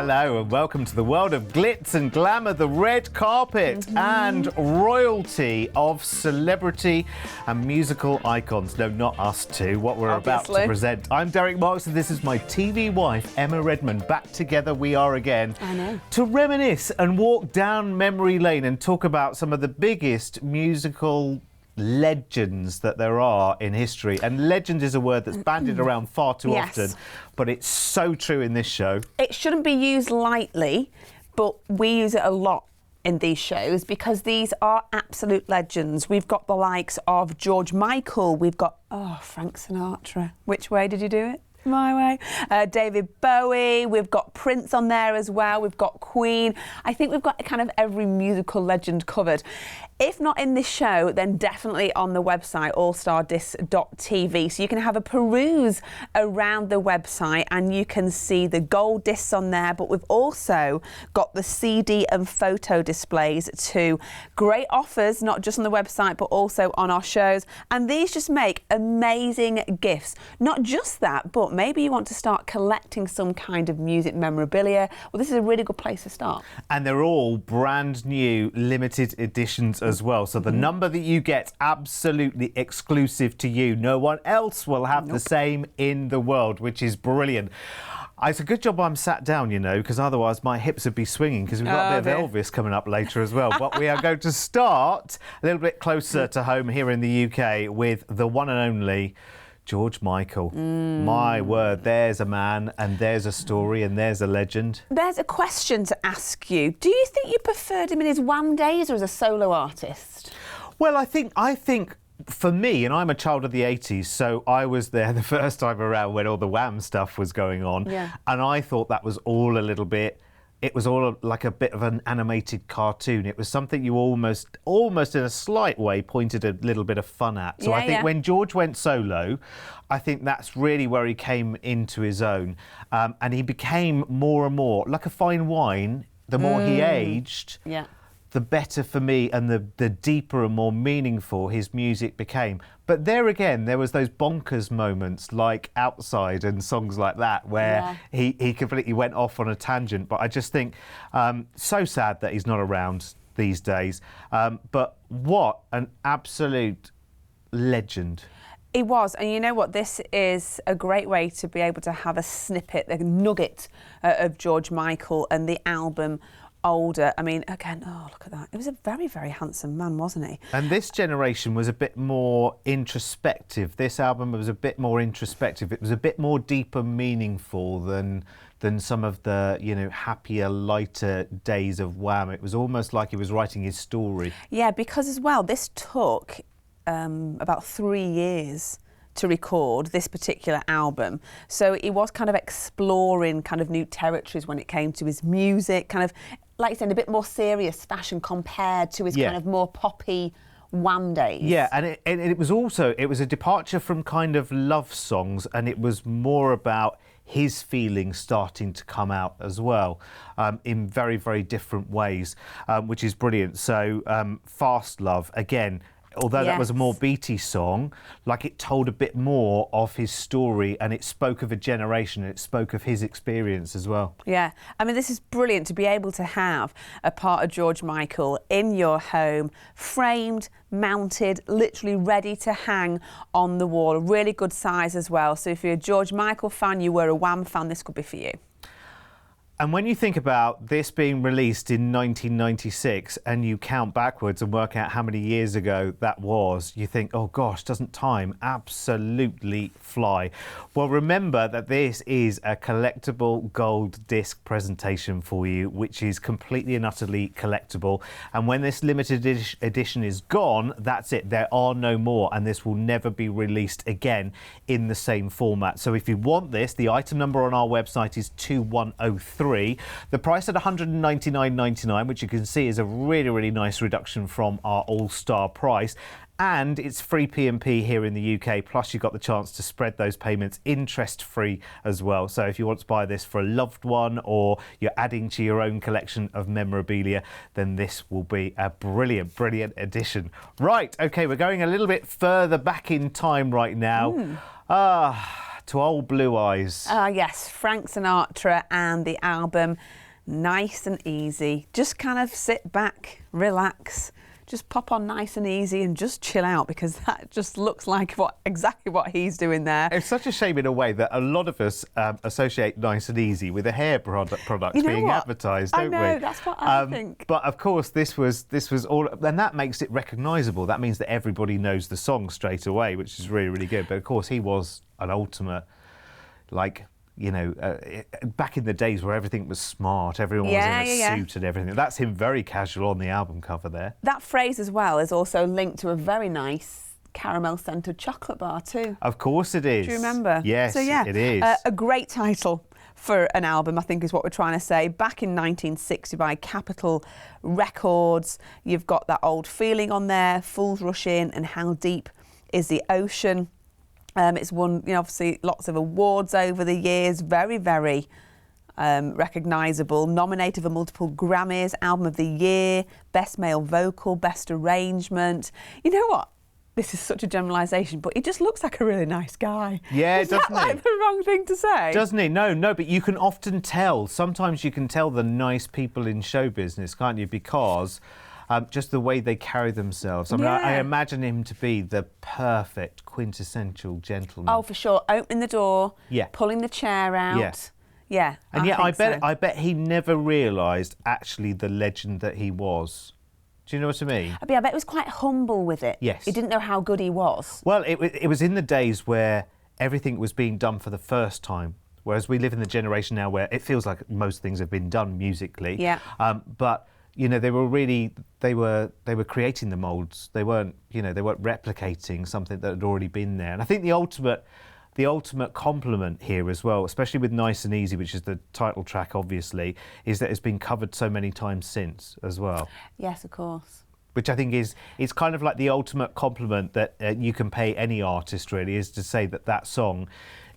Hello and welcome to the world of glitz and glamour, the red carpet and royalty of celebrity and musical icons. No, not us two, what we're about to present. I'm Derek Marks and this is my TV wife, Emma Redmond. Back together we are again. I know. To reminisce and walk down memory lane and talk about some of the biggest musical legends that there are in history. And legend is a word that's bandied around far too often, but it's so true in this show. It shouldn't be used lightly, but we use it a lot in these shows because these are absolute legends. We've got the likes of George Michael, we've got, Frank Sinatra. Which way did you do it? My way. David Bowie, we've got Prince on there as well, we've got Queen. I think we've got kind of every musical legend covered. If not in this show, then definitely on the website, allstardiscs.tv. So you can have a peruse around the website and you can see the gold discs on there, but we've also got the CD and photo displays too. Great offers, not just on the website, but also on our shows. And these just make amazing gifts. Not just that, but maybe you want to start collecting some kind of music memorabilia. Well, this is a really good place to start. And they're all brand new limited editions as well. So the number that you get, absolutely exclusive to you. No one else will have the same in the world, which is brilliant. It's a good job I'm sat down, you know, because otherwise my hips would be swinging because we've got a bit of Elvis coming up later as well. But we are going to start a little bit closer to home here in the UK with the one and only George Michael. My word, there's a man and there's a story and there's a legend. There's a question to ask you. Do you think you preferred him in his Wham days or as a solo artist? Well, I think for me, and I'm a child of the 80s, so I was there the first time around when all the Wham stuff was going on. Yeah. And I thought that was all a little bit, it was all like a bit of an animated cartoon. It was something you almost in a slight way pointed a little bit of fun at. So I think when George went solo, I think that's really where he came into his own. And he became more and more like a fine wine. The more he aged, the better for me and the deeper and more meaningful his music became. But there again, there was those bonkers moments like Outside and songs like that where he completely went off on a tangent. But I just think so sad that he's not around these days. But what an absolute legend. He was, and you know what, this is a great way to be able to have a snippet, a nugget of George Michael and the album Older. I mean, again, look at that. He was a very, very handsome man, wasn't he? And this generation was a bit more introspective. This album was a bit more introspective. It was a bit more deeper, meaningful than some of the, you know, happier, lighter days of Wham. It was almost like he was writing his story. Yeah, because as well, this took about 3 years to record this particular album. So he was kind of exploring kind of new territories when it came to his music, kind of, like you said, a bit more serious fashion compared to his kind of more poppy Wham days. Yeah, and it was also, it was a departure from kind of love songs, and it was more about his feelings starting to come out as well in very, very different ways, which is brilliant. So Fast Love, again, although that was a more beaty song, like it told a bit more of his story and it spoke of a generation, and it spoke of his experience as well. Yeah, I mean, this is brilliant to be able to have a part of George Michael in your home, framed, mounted, literally ready to hang on the wall. A really good size as well. So if you're a George Michael fan, you were a Wham fan, this could be for you. And when you think about this being released in 1996 and you count backwards and work out how many years ago that was, you think, oh gosh, doesn't time absolutely fly? Well, remember that this is a collectible gold disc presentation for you, which is completely and utterly collectible. And when this limited edition is gone, that's it. There are no more, and this will never be released again in the same format. So if you want this, the item number on our website is 2103. The price at $199.99, which you can see is a really, really nice reduction from our all-star price. And it's free P&P here in the UK, plus you've got the chance to spread those payments interest-free as well. So if you want to buy this for a loved one or you're adding to your own collection of memorabilia, then this will be a brilliant, brilliant addition. Right, OK, we're going a little bit further back in time right now. to old Blue Eyes. Yes, Frank Sinatra and the album Nice and Easy. Just kind of sit back, relax, just pop on Nice and Easy and just chill out, because that just looks like exactly what he's doing there. It's such a shame in a way that a lot of us associate Nice and Easy with a hair product being advertised, don't we? I know, that's what I think. But of course, this was all, and that makes it recognisable. That means that everybody knows the song straight away, which is really, really good. But of course, he was an ultimate, like, you know, back in the days where everything was smart, everyone was in a suit and everything. That's him very casual on the album cover there. That phrase as well is also linked to a very nice caramel-scented chocolate bar too. Of course it is. Do you remember? Yes, so, yeah, it is. A great title for an album, I think, is what we're trying to say. Back in 1960 by Capitol Records. You've got that old feeling on there, Fools Rush In and How Deep Is the Ocean. It's won, you know, obviously lots of awards over the years. Very, very recognisable. Nominated for multiple Grammys. Album of the Year, Best Male Vocal, Best Arrangement. You know what? This is such a generalisation, but he just looks like a really nice guy. Yeah, doesn't he? Is that like the wrong thing to say? Doesn't he? No, but you can often tell. Sometimes you can tell the nice people in show business, can't you? Because just the way they carry themselves. I mean, I imagine him to be the perfect, quintessential gentleman. Oh, for sure. Opening the door, pulling the chair out. Yeah. And I bet he never realised actually the legend that he was. Do you know what I mean? I bet he was quite humble with it. Yes. He didn't know how good he was. Well, it was in the days where everything was being done for the first time, whereas we live in the generation now where it feels like most things have been done musically. Yeah. But you know, they were creating the molds. They weren't replicating something that had already been there. And I think the ultimate compliment here as well, especially with Nice and Easy, which is the title track, obviously, is that it's been covered so many times since as well. Yes, of course. Which I think is kind of like the ultimate compliment that you can pay any artist, really, is to say that song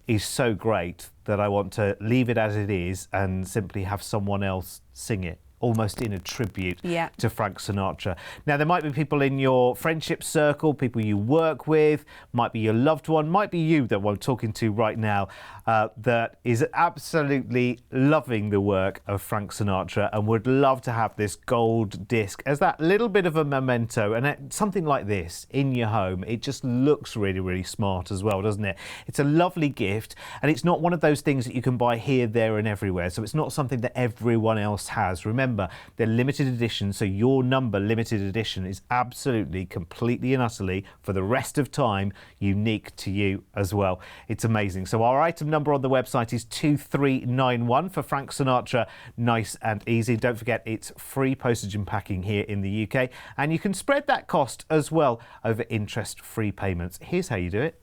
is so great that I want to leave it as it is and simply have someone else sing it, almost in a tribute to Frank Sinatra. Now, there might be people in your friendship circle, people you work with, might be your loved one, might be you that I'm talking to right now, that is absolutely loving the work of Frank Sinatra and would love to have this gold disc as that little bit of a memento, and something like this in your home. It just looks really, really smart as well, doesn't it? It's a lovely gift, and it's not one of those things that you can buy here, there and everywhere, so it's not something that everyone else has. Remember, they're limited edition, so your number limited edition is absolutely, completely and utterly, for the rest of time, unique to you as well. It's amazing. So our item number on the website is 2391 for Frank Sinatra, Nice and Easy. Don't forget, it's free postage and packing here in the UK, and you can spread that cost as well over interest-free payments. Here's how you do it.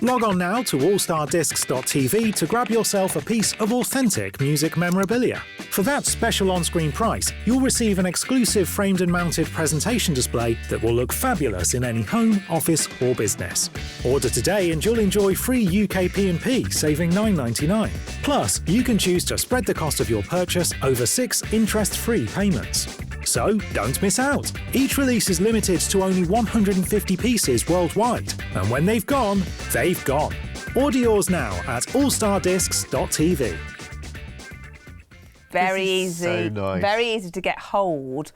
Log on now to allstardiscs.tv to grab yourself a piece of authentic music memorabilia. For that special on-screen price, you'll receive an exclusive framed and mounted presentation display that will look fabulous in any home, office or business. Order today and you'll enjoy free UK P&P, saving $9.99. Plus, you can choose to spread the cost of your purchase over 6 interest-free payments. So, don't miss out. Each release is limited to only 150 pieces worldwide. And when they've gone, they've gone. Order yours now at allstardiscs.tv. Very easy. So nice. Very easy to get hold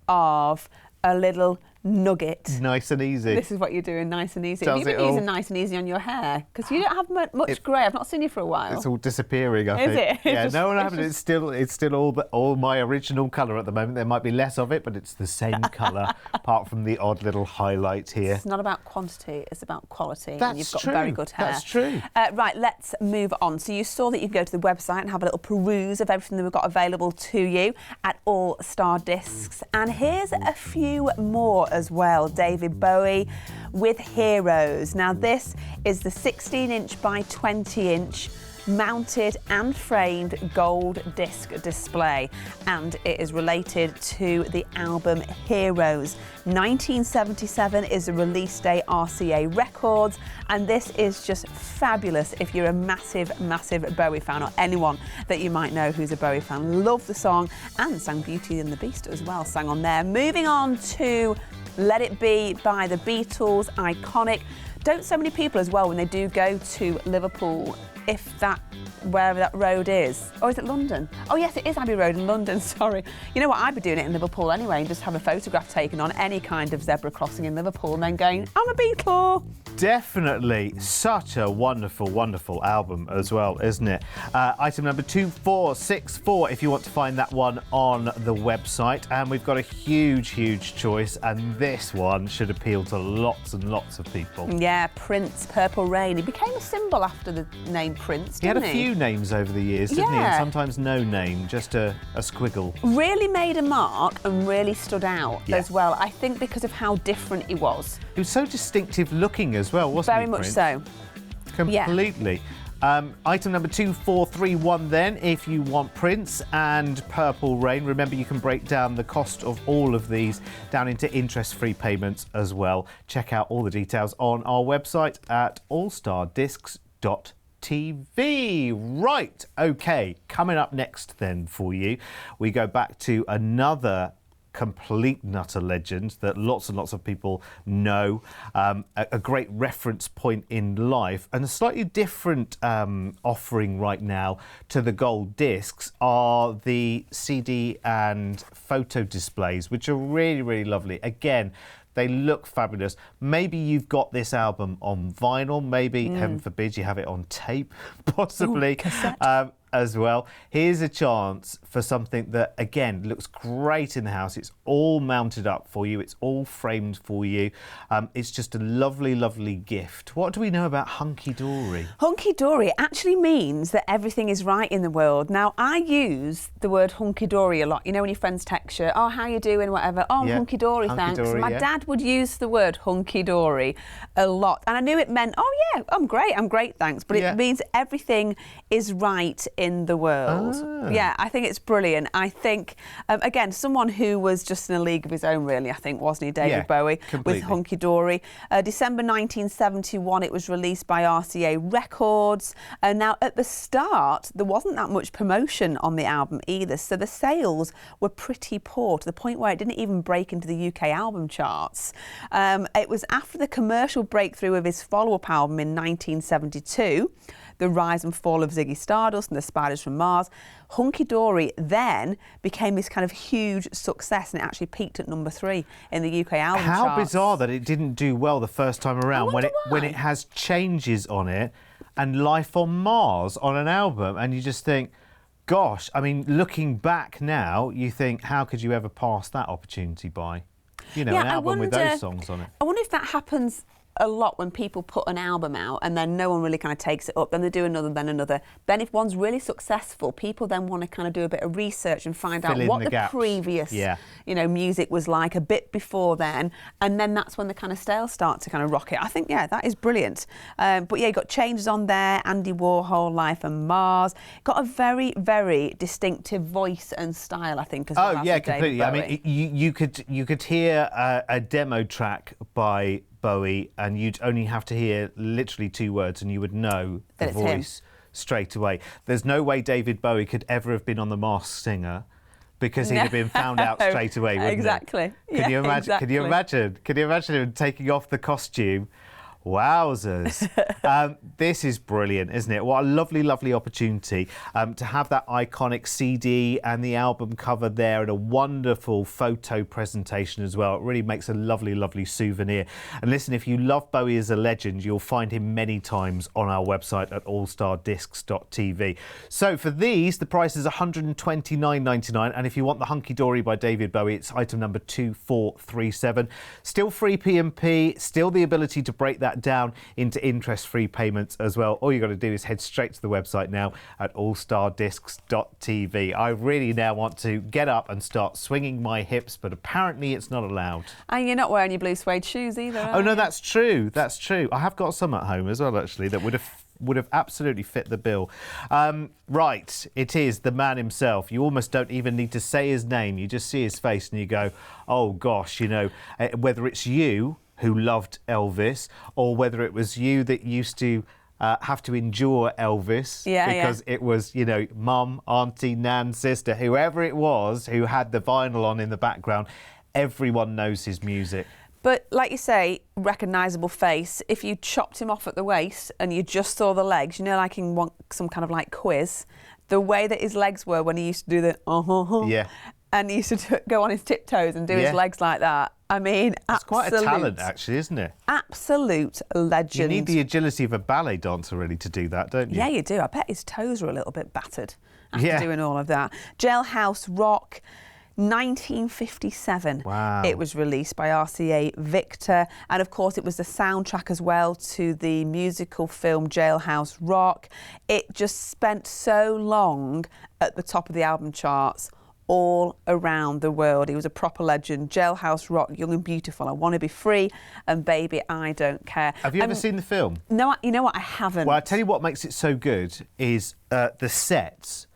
of a little nugget. Nice and easy. This is what you're doing, nice and easy. Does Have you it been all? using nice and easy on your hair? Because you don't have much grey. I've not seen you for a while. It's all disappearing, I Is think. it? Yeah, It's no, I just- haven't. It's still all my original colour at the moment. There might be less of it, but it's the same colour, apart from the odd little highlight here. It's not about quantity, it's about quality. That's and you've got true. very good hair. That's true. Right, let's move on. So you saw that you can go to the website and have a little peruse of everything that we've got available to you at All Star Discs. And here's a few more as well. David Bowie with Heroes. Now this is the 16-inch by 20-inch mounted and framed gold disc display, and it is related to the album Heroes. 1977 is the release date, RCA Records, and this is just fabulous if you're a massive Bowie fan, or anyone that you might know who's a Bowie fan. Love the song, and sang Beauty and the Beast as well, sang on there. Moving on to Let It Be by the Beatles, iconic. don't so many people as well, when they do go to Liverpool, wherever that road is, or is it London? Oh yes, it is Abbey Road in London, sorry. You know what, I'd be doing it in Liverpool anyway, and just have a photograph taken on any kind of zebra crossing in Liverpool and then going, I'm a Beatle. Definitely such a wonderful, wonderful album as well, isn't it? Item number 2464, if you want to find that one on the website. And we've got a huge, huge choice, and this one should appeal to lots and lots of people. Yeah, Prince, Purple Rain. He became a symbol after the name Prince, He had didn't a few names over the years, didn't he? And Yeah. sometimes no name, just a squiggle. Really made a mark and really stood out Yeah. as well. I think because of how different he was. He was so distinctive looking as well, wasn't Very he, much Prince? so. Completely. Item number 2431 then, if you want Prince and Purple Rain. Remember, you can break down the cost of all of these down into interest-free payments as well. Check out all the details on our website at allstardiscs.tv. Right, OK, coming up next then for you, we go back to another complete nutter legend that lots and lots of people know, a great reference point in life, and a slightly different offering right now to the gold discs are the CD and photo displays, which are really, really lovely. Again, they look fabulous. Maybe you've got this album on vinyl, maybe, heaven forbid, you have it on tape, possibly. Ooh, cassette. As well. Here's a chance for something that, again, looks great in the house. It's all mounted up for you. It's all framed for you. It's just a lovely, lovely gift. What do we know about hunky-dory? Hunky-dory actually means that everything is right in the world. Now, I use the word hunky-dory a lot. You know, when your friends text you, oh, how you doing, whatever. Oh, Yeah. hunky-dory, thanks. Hunky-dory, My yeah. dad would use the word hunky-dory a lot. And I knew it meant, oh, yeah, I'm great, thanks. But Yeah. it means everything is right in the world. Ah. Yeah, I think it's brilliant. I think, again, someone who was just in a league of his own, really, I think, wasn't he, David Yeah, Bowie, completely. with Hunky-Dory. December 1971, it was released by RCA Records. And now, at the start, there wasn't that much promotion on the album either, so the sales were pretty poor, to the point where it didn't even break into the UK album charts. It was after the commercial breakthrough of his follow-up album in 1972, The Rise and Fall of Ziggy Stardust and the Spiders from Mars, Hunky-Dory then became this kind of huge success, and it actually peaked at number 3 in the UK album charts. How bizarre that it didn't do well the first time around when wonder when why. it has Changes on it and Life on Mars on an album, and you just think, gosh, I mean, looking back now, you think, how could you ever pass that opportunity by? You know, Yeah, an I album with wonder- those songs on it. I wonder if that happens a lot when people put an album out and then no one really kind of takes it up, then they do another, then another. Then if one's really successful, people then want to kind of do a bit of research and find Fill out in what the the gaps. previous Yeah. music was like a bit before then, and then that's when the kind of sales start to kind of rocket. I think, yeah, that is brilliant. But yeah, you got Changes on there, Andy Warhol, Life on Mars. Got a very, very distinctive voice and style, I think, as well. Oh yeah, after David completely. I Bowie. mean, you could hear a demo track by Bowie, and you'd only have to hear literally 2 words, and you would know the That it's him. voice straight away. There's no way David Bowie could ever have been on The Masked Singer, because he'd have been found out No, straight away, wouldn't exactly. he? Can Yeah, you imagine? exactly. Can you imagine? Can you imagine him taking off the costume? Wowzers. This is brilliant, isn't it? What a lovely, lovely opportunity to have that iconic CD and the album cover there, and a wonderful photo presentation as well. It really makes a lovely, lovely souvenir. And listen, if you love Bowie as a legend, you'll find him many times on our website at allstardiscs.tv. So for these, the price is $129.99, and if you want the Hunky-Dory by David Bowie, it's item number 2437. Still free P&P, still the ability to break that down into interest-free payments as well. All you got to do is head straight to the website now at allstardiscs.tv. I really now want to get up and start swinging my hips, but apparently it's not allowed. And you're not wearing your blue suede shoes either, are Oh no, you? that's true. That's true. I have got some at home as well, actually, that would have absolutely fit the bill. Right, it is the man himself. You almost don't even need to say his name. You just see his face and you go, oh gosh, whether it's you who loved Elvis, or whether it was you that used to have to endure Elvis because it was, mum, auntie, nan, sister, whoever it was who had the vinyl on in the background. Everyone knows his music. But like you say, recognisable face. If you chopped him off at the waist and you just saw the legs, you know, like in some kind of like quiz, the way that his legs were when he used to do the Yeah. and he used to go on his tiptoes and do his legs like that. I mean, It's quite a talent, actually, isn't it? Absolute legend. You need the agility of a ballet dancer, really, to do that, don't you? Yeah, you do. I bet his toes were a little bit battered after Yeah. doing all of that. Jailhouse Rock, 1957. Wow. It was released by RCA Victor. And of course, it was the soundtrack as well to the musical film Jailhouse Rock. It just spent so long at the top of the album charts all around the world. He was a proper legend. Jailhouse Rock, Young and Beautiful, I Want to Be Free, and Baby, I Don't Care. Have you ever seen the film? No, you know what? I haven't. Well, I tell you what makes it so good is the sets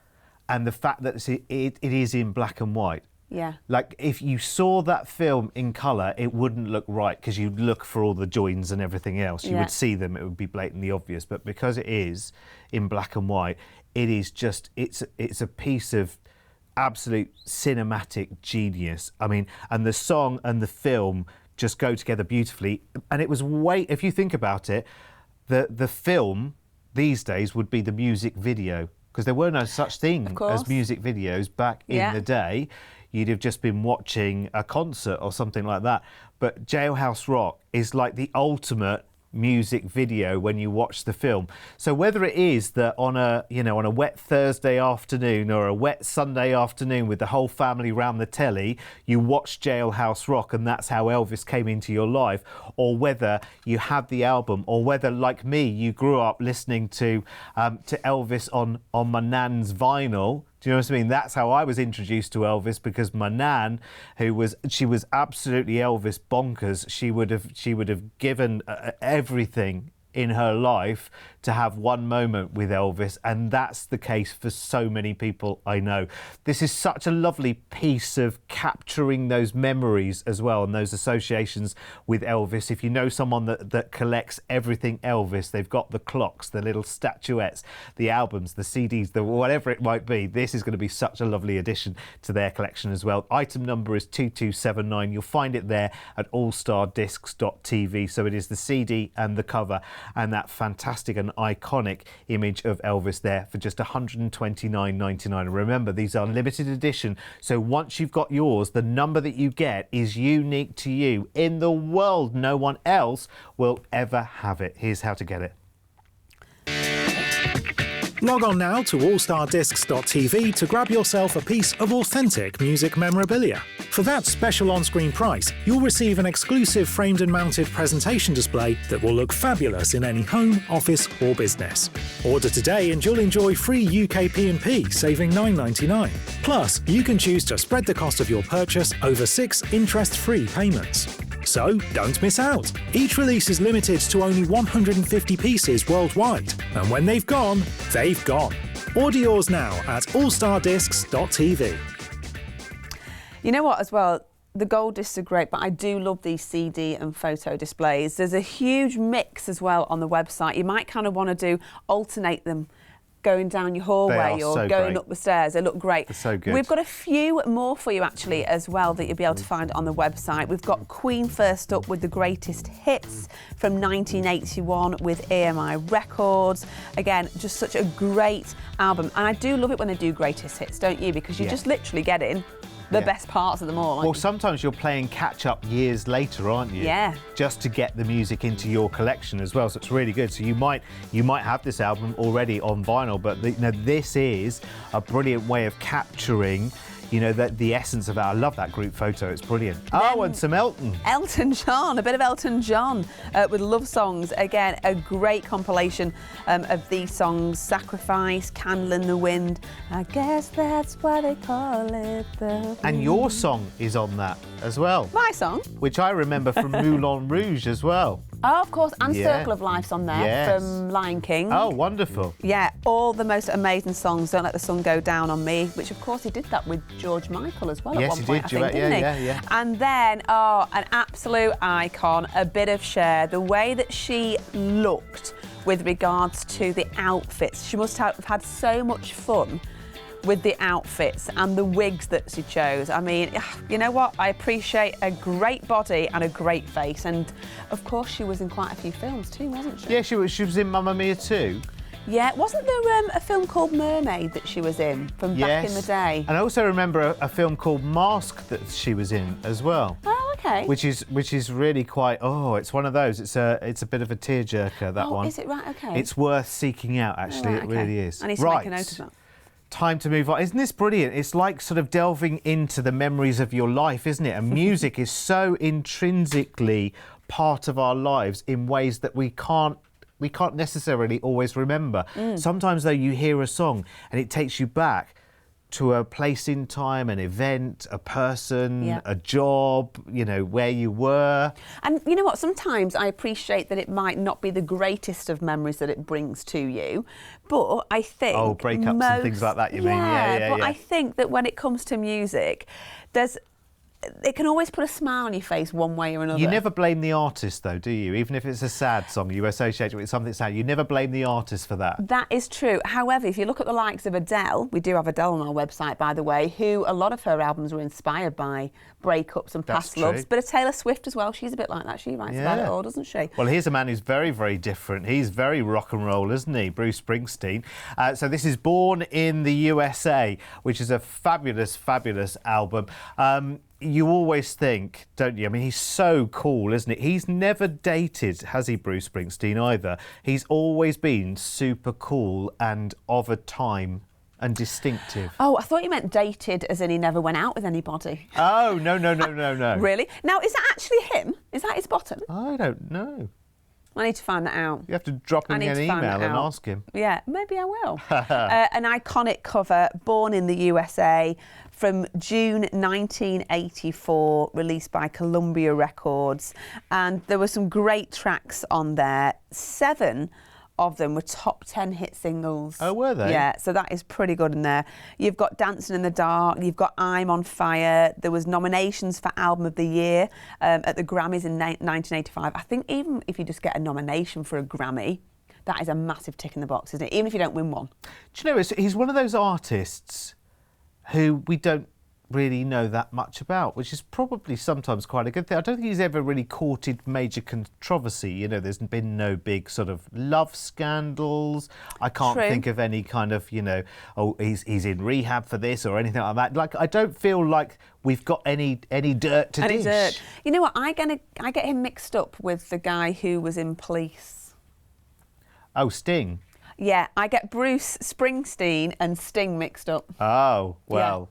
and the fact that it is in black and white. Yeah. Like, if you saw that film in colour, it wouldn't look right because you'd look for all the joins and everything else. You would see them, it would be blatantly obvious. But because it is in black and white, it is just, it's a piece of absolute cinematic genius. I mean, and the song and the film just go together beautifully. And it was if you think about it, the film these days would be the music video, because there were no such thing as music videos back in the day. You'd have just been watching a concert or something like that. But Jailhouse Rock is like the ultimate music video when you watch the film. So whether it is that on a wet Thursday afternoon or a wet Sunday afternoon with the whole family round the telly, you watch Jailhouse Rock and that's how Elvis came into your life, or whether you have the album, or whether, like me, you grew up listening to Elvis on my nan's vinyl. Do you know what I mean? That's how I was introduced to Elvis, because my nan, she was absolutely Elvis bonkers. She would have given everything in her life to have one moment with Elvis, and that's the case for so many people I know. This is such a lovely piece of capturing those memories as well, and those associations with Elvis. If you know someone that collects everything Elvis, they've got the clocks, the little statuettes, the albums, the CDs, whatever it might be, this is going to be such a lovely addition to their collection as well. Item number is 2279. You'll find it there at allstardiscs.tv. So it is the CD and the cover and that fantastic and iconic image of Elvis there for just $129.99. Remember, these are limited edition, so once you've got yours, the number that you get is unique to you. In the world, no one else will ever have it. Here's how to get it. Log on now to allstardiscs.tv to grab yourself a piece of authentic music memorabilia. For that special on-screen price, you'll receive an exclusive framed and mounted presentation display that will look fabulous in any home, office or business. Order today and you'll enjoy free UK P&P, saving $9.99. Plus, you can choose to spread the cost of your purchase over 6 interest-free payments. So, don't miss out. Each release is limited to only 150 pieces worldwide, and when they've gone, they've gone. Order yours now at allstardiscs.tv. You know what, as well, the gold discs are great, but I do love these CD and photo displays. There's a huge mix as well on the website. You might kind of want to alternate them, going down your hallway or going up the stairs. They look great. They're so good. We've got a few more for you actually as well that you'll be able to find on the website. We've got Queen first up with the greatest hits from 1981 with EMI Records. Again, just such a great album. And I do love it when they do greatest hits, don't you? Because you just literally get in the best parts of them all. Well, sometimes you're playing catch-up years later, aren't you? Yeah. Just to get the music into your collection as well, so it's really good. So you might have this album already on vinyl, but this is a brilliant way of capturing, the essence of it. I love that group photo. It's brilliant. And some Elton. Elton John, a bit of Elton John with love songs. Again, a great compilation of these songs. Sacrifice, Candle in the Wind. I guess that's why they call it the... And your song is on that as well. My song? Which I remember from Moulin Rouge as well. Oh, of course, and Circle of Life's on there from Lion King. Oh, wonderful. Yeah, all the most amazing songs. Don't Let the Sun Go Down on Me, which of course he did that with George Michael as well at one point, I think, didn't he? Yeah. And then, an absolute icon, a bit of Cher. The way that she looked with regards to the outfits. She must have had so much fun with the outfits and the wigs that she chose. I mean, you know what? I appreciate a great body and a great face. And, of course, she was in quite a few films too, wasn't she? Yeah, she was in Mamma Mia too. Yeah, wasn't there a film called Mermaid that she was in from back in the day? And I also remember a film called Mask that she was in as well. Oh, okay. Which is really quite, it's one of those. It's a bit of a tearjerker, that one. Oh, is it? Right, okay. It's worth seeking out, actually. Right, It okay. really is. I need to make a note of that. Time to move on. Isn't this brilliant? It's like sort of delving into the memories of your life, isn't it? And music is so intrinsically part of our lives in ways that we can't necessarily always remember. Sometimes, though, you hear a song and it takes you back to a place in time, an event, a person, a job, where you were. And you know what? Sometimes I appreciate that it might not be the greatest of memories that it brings to you, but I think... Oh, breakups and things like that, you mean? Yeah, but I think that when it comes to music, it can always put a smile on your face one way or another. You never blame the artist, though, do you? Even if it's a sad song, you associate it with something sad. You never blame the artist for that. That is true. However, if you look at the likes of Adele, we do have Adele on our website, by the way, who a lot of her albums were inspired by breakups and past loves. But a Taylor Swift as well, she's a bit like that. She writes about it all, doesn't she? Well, here's a man who's very, very different. He's very rock and roll, isn't he? Bruce Springsteen. So this is Born in the USA, which is a fabulous, fabulous album. You always think, don't you? I mean, he's so cool, isn't he? He's never dated, has he, Bruce Springsteen, either? He's always been super cool and of a time and distinctive. Oh, I thought you meant dated as in he never went out with anybody. Oh, no. Really? Now, is that actually him? Is that his bottom? I don't know. I need to find that out. You have to drop him an email and ask him. Yeah, maybe I will. An iconic cover, Born in the USA, from June 1984, released by Columbia Records. And there were some great tracks on there. 7 of them were top 10 hit singles. Oh, were they? Yeah, so that is pretty good in there. You've got Dancing in the Dark, you've got I'm on Fire. There was nominations for Album of the Year at the Grammys in 1985. I think even if you just get a nomination for a Grammy, that is a massive tick in the box, isn't it? Even if you don't win one. Do you know, he's one of those artists who we don't really know that much about, which is probably sometimes quite a good thing. I don't think he's ever really courted major controversy. There's been no big sort of love scandals. I can't think of any kind of, he's in rehab for this or anything like that. Like, I don't feel like we've got any dirt to dish. Dirt. You know what? I get him mixed up with the guy who was in Police. Oh, Sting. Yeah, I get Bruce Springsteen and Sting mixed up. Oh, well.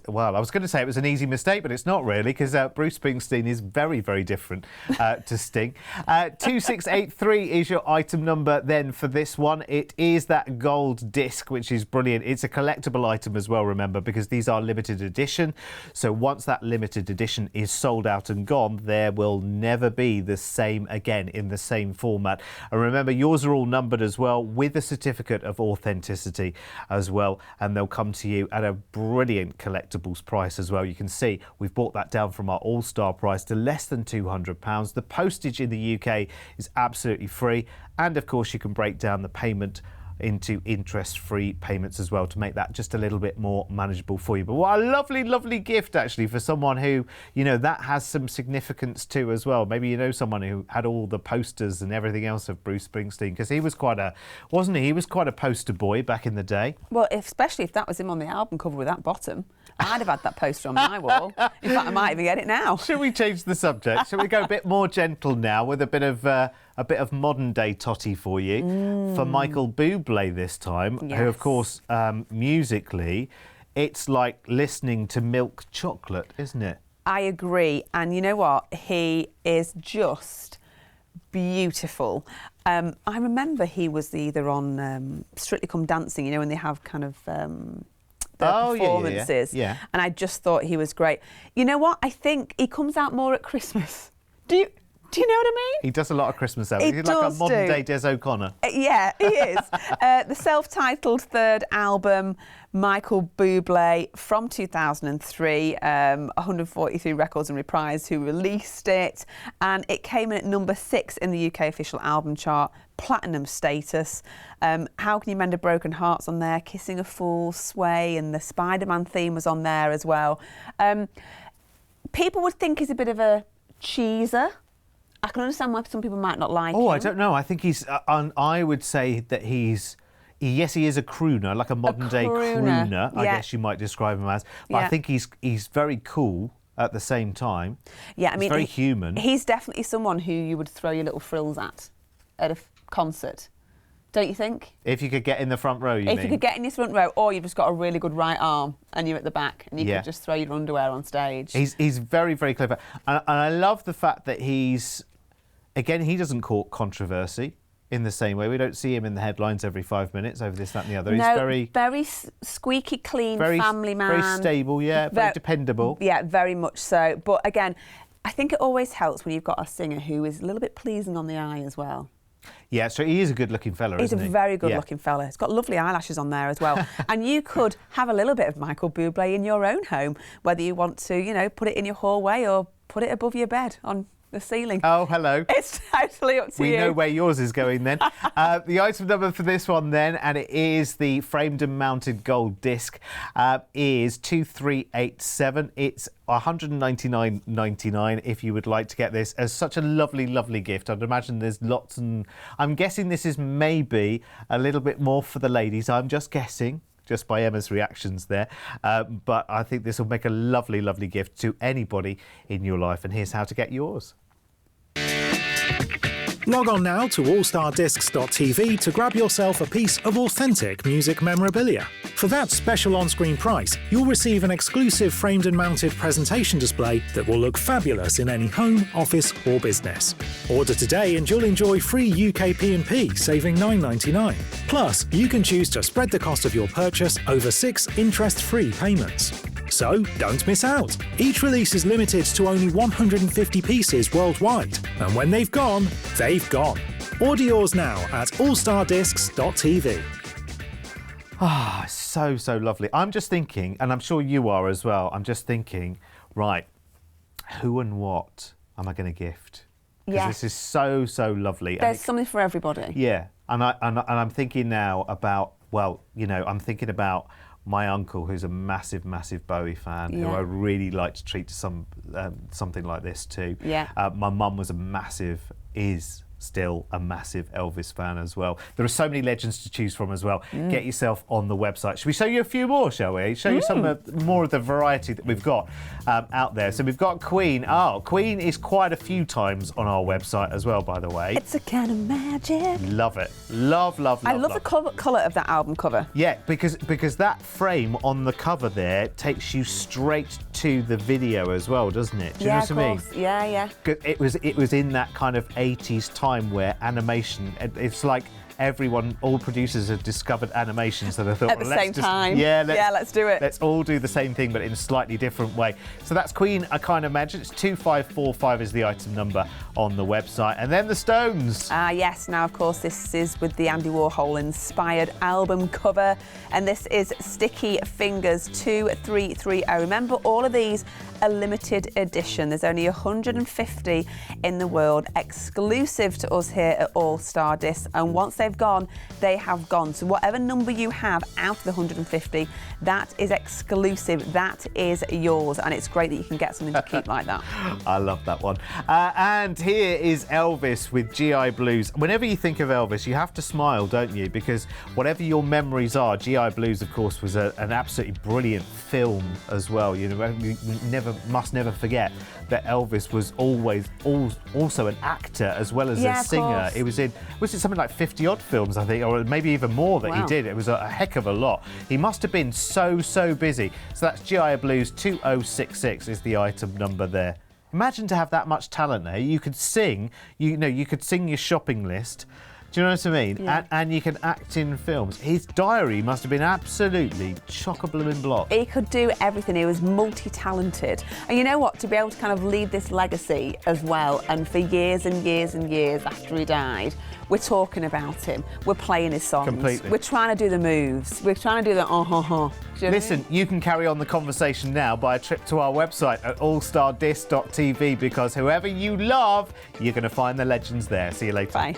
I was going to say it was an easy mistake, but it's not really, because Bruce Springsteen is very, very different to Sting. 2683 is your item number then for this one. It is that gold disc, which is brilliant. It's a collectible item as well, remember, because these are limited edition. So once that limited edition is sold out and gone, there will never be the same again in the same format. And remember, yours are all numbered as well, with a certificate of authenticity as well. And they'll come to you at a brilliant collectibles price as well. You can see we've brought that down from our all-star price to less than £200. The postage in the UK is absolutely free, and of course you can break down the payment into interest-free payments as well to make that just a little bit more manageable for you. But what a lovely, lovely gift actually for someone who, that has some significance too as well. Maybe someone who had all the posters and everything else of Bruce Springsteen, because he was wasn't he? He was quite a poster boy back in the day. Well, especially if that was him on the album cover with that bottom. I'd have had that poster on my wall. In fact, I might even get it now. Shall we change the subject? Shall we go a bit more gentle now with a bit of modern day totty for you for Michael Bublé this time, Yes. who of course musically it's like listening to milk chocolate, isn't it? I agree, and you know what? He is just beautiful. I remember he was either on Strictly Come Dancing, when they have kind of performances. Yeah. And I just thought he was great. You know what? I think he comes out more at Christmas. Do Do you know what I mean? He does a lot of Christmas albums. He He's like a does modern do. day Des O'Connor. Yeah, he is. The self-titled third album, Michael Bublé, from 2003, 143 Records and Reprise who released it, and it came in at number 6 in the UK official album chart, platinum status. How Can You Mend a Broken Heart's on there, Kissing a Fool, Sway, and the Spider-Man theme was on there as well. People would think he's a bit of a cheeser. I can understand why some people might not like him. I don't know. I think he's. I would say that he's. Yes, he is a crooner, like a modern day crooner. I guess you might describe him as. But I think he's very cool at the same time. Yeah, I mean, he's very human. He's definitely someone who you would throw your little frills at a concert, don't you think? If you could get in the front row, If you could get in this front row, or you've just got a really good right arm and you're at the back, and you could just throw your underwear on stage. He's very, very clever, and I love the fact that he's. Again, he doesn't court controversy in the same way. We don't see him in the headlines every 5 minutes over this, that and the other. No, He's very squeaky clean family man. Very stable, very dependable. Yeah, very much so. But again, I think it always helps when you've got a singer who is a little bit pleasing on the eye as well. Yeah, so he is a good-looking fella, He's isn't he? He's a very good-looking fella. He's got lovely eyelashes on there as well. And you could have a little bit of Michael Bublé in your own home, whether you want to, put it in your hallway or put it above your bed on the ceiling. Oh, hello. It's totally up to you. We know where yours is going then. The item number for this one then, and it is the framed and mounted gold disc, is 2387. It's $199.99 if you would like to get this as such a lovely, lovely gift. I'd imagine there's lots, and I'm guessing this is maybe a little bit more for the ladies. I'm just guessing, just by Emma's reactions there. But I think this will make a lovely, lovely gift to anybody in your life. And here's how to get yours. Log on now to allstardiscs.tv to grab yourself a piece of authentic music memorabilia. For that special on-screen price, you'll receive an exclusive framed and mounted presentation display that will look fabulous in any home, office or business. Order today and you'll enjoy free UK P&P, saving $9.99. Plus, you can choose to spread the cost of your purchase over 6 interest-free payments. So, don't miss out. Each release is limited to only 150 pieces worldwide. And when they've gone, they've gone. Order yours now at allstardiscs.tv. So lovely. I'm just thinking, and I'm sure you are as well, I'm just thinking, right, who and what am I going to gift? Because this is so lovely. There's something for everybody. Yeah, and I'm thinking now about, I'm thinking about my uncle, who's a massive Bowie fan, who I really like to treat to something like this too. Yeah. My mum was is still a massive Elvis fan as well. There are so many legends to choose from as well. Get yourself on the website. Should we show you a few more, shall we? Show you some more of the variety that we've got out there. So we've got Queen. Queen is quite a few times on our website as well, by the way. It's a kind of magic. Love it. Love. I love the colour of that album cover. Yeah, because that frame on the cover there takes you straight to the video as well, doesn't it? Do you know what I mean? Yeah. It was in that kind of 80s time where animation, it's like all producers have discovered animation, so they thought, at the same time. Let's do it. Let's all do the same thing, but in a slightly different way. So that's Queen, I Can't Imagine. It's 2545 is the item number on the website. And then the Stones. Yes, now of course this is with the Andy Warhol inspired album cover, and this is Sticky Fingers 2330. Remember, all of these are limited edition. There's only 150 in the world, exclusive to us here at All Star Discs, and once they've gone, they have gone. So whatever number you have out of the 150, that is exclusive, that is yours, and it's great that you can get something to keep like that. I love that one. And here is Elvis with GI Blues. Whenever you think of Elvis, you have to smile, don't you? Because whatever your memories are, GI Blues, of course, was an absolutely brilliant film as well. You know, we must never forget that Elvis was also an actor as well as a singer. It was it something like 50 odd films, I think, or maybe even more that he did. It was a heck of a lot. He must have been so busy. So that's GI Blues 2066 is the item number there. Imagine to have that much talent there. You could sing, you could sing your shopping list. Do you know what I mean? Yeah. And you can act in films. His diary must have been absolutely chock-a-blooming block. He could do everything. He was multi-talented. And you know what? To be able to kind of leave this legacy as well, and for years and years and years after he died, we're talking about him. We're playing his songs. Completely. We're trying to do the moves. We're trying to do the Do you know what I mean? Listen, you can carry on the conversation now by a trip to our website at allstardisc.tv, because whoever you love, you're going to find the legends there. See you later. Bye.